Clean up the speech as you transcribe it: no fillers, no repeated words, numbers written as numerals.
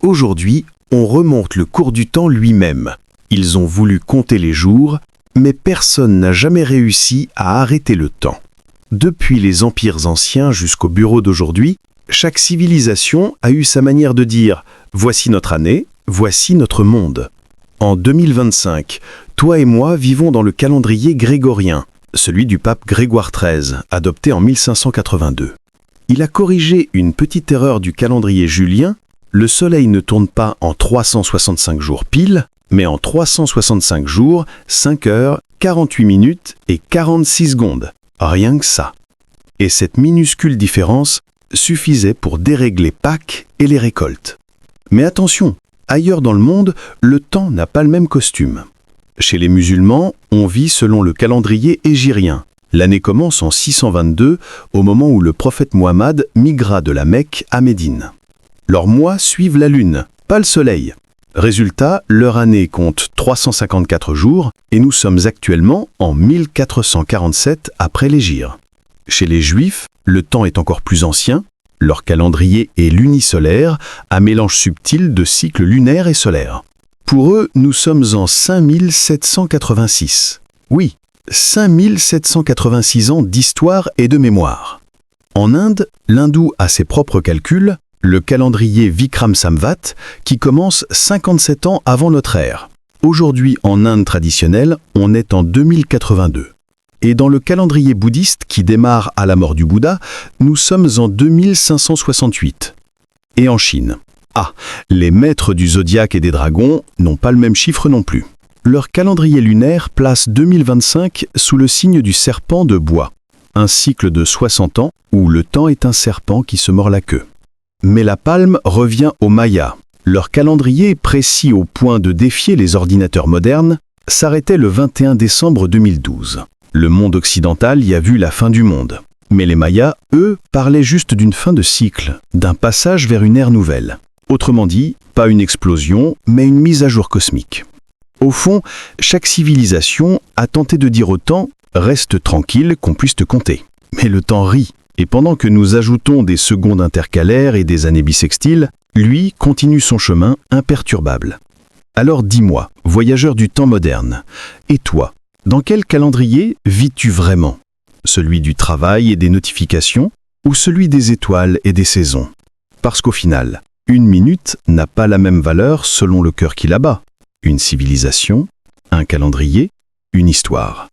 Aujourd'hui, on remonte le cours du temps lui-même. Ils ont voulu compter les jours, mais personne n'a jamais réussi à arrêter le temps. Depuis les empires anciens jusqu'au bureau d'aujourd'hui, chaque civilisation a eu sa manière de dire « voici notre année, voici notre monde ». En 2025, toi et moi vivons dans le calendrier grégorien, celui du pape Grégoire XIII, adopté en 1582. Il a corrigé une petite erreur du calendrier julien. Le soleil ne tourne pas en 365 jours pile, mais en 365 jours, 5 heures, 48 minutes et 46 secondes. Rien que ça. Et cette minuscule différence suffisait pour dérégler Pâques et les récoltes. Mais attention, ailleurs dans le monde, le temps n'a pas le même costume. Chez les musulmans, on vit selon le calendrier hégirien. L'année commence en 622, au moment où le prophète Mohammed migra de la Mecque à Médine. Leurs mois suivent la lune, pas le soleil. Résultat, leur année compte 354 jours et nous sommes actuellement en 1447 après l'hégire. Chez les Juifs, le temps est encore plus ancien. Leur calendrier est lunisolaire, un mélange subtil de cycles lunaires et solaires. Pour eux, nous sommes en 5786. Oui, 5786 ans d'histoire et de mémoire. En Inde, l'hindou a ses propres calculs, le calendrier Vikram Samvat, qui commence 57 ans avant notre ère. Aujourd'hui, en Inde traditionnelle, on est en 2082. Et dans le calendrier bouddhiste qui démarre à la mort du Bouddha, nous sommes en 2568. Et en Chine. Ah, les maîtres du zodiaque et des dragons n'ont pas le même chiffre non plus. Leur calendrier lunaire place 2025 sous le signe du serpent de bois. Un cycle de 60 ans où le temps est un serpent qui se mord la queue. Mais la palme revient aux Mayas. Leur calendrier, précis au point de défier les ordinateurs modernes, s'arrêtait le 21 décembre 2012. Le monde occidental y a vu la fin du monde. Mais les Mayas, eux, parlaient juste d'une fin de cycle, d'un passage vers une ère nouvelle. Autrement dit, pas une explosion, mais une mise à jour cosmique. Au fond, chaque civilisation a tenté de dire au temps « reste tranquille qu'on puisse te compter ». Mais le temps rit, et pendant que nous ajoutons des secondes intercalaires et des années bissextiles, lui continue son chemin imperturbable. Alors dis-moi, voyageur du temps moderne, et toi, dans quel calendrier vis-tu vraiment? Celui du travail et des notifications, ou celui des étoiles et des saisons? Parce qu'au final, une minute n'a pas la même valeur selon le cœur qui la bat. Une civilisation, un calendrier, une histoire.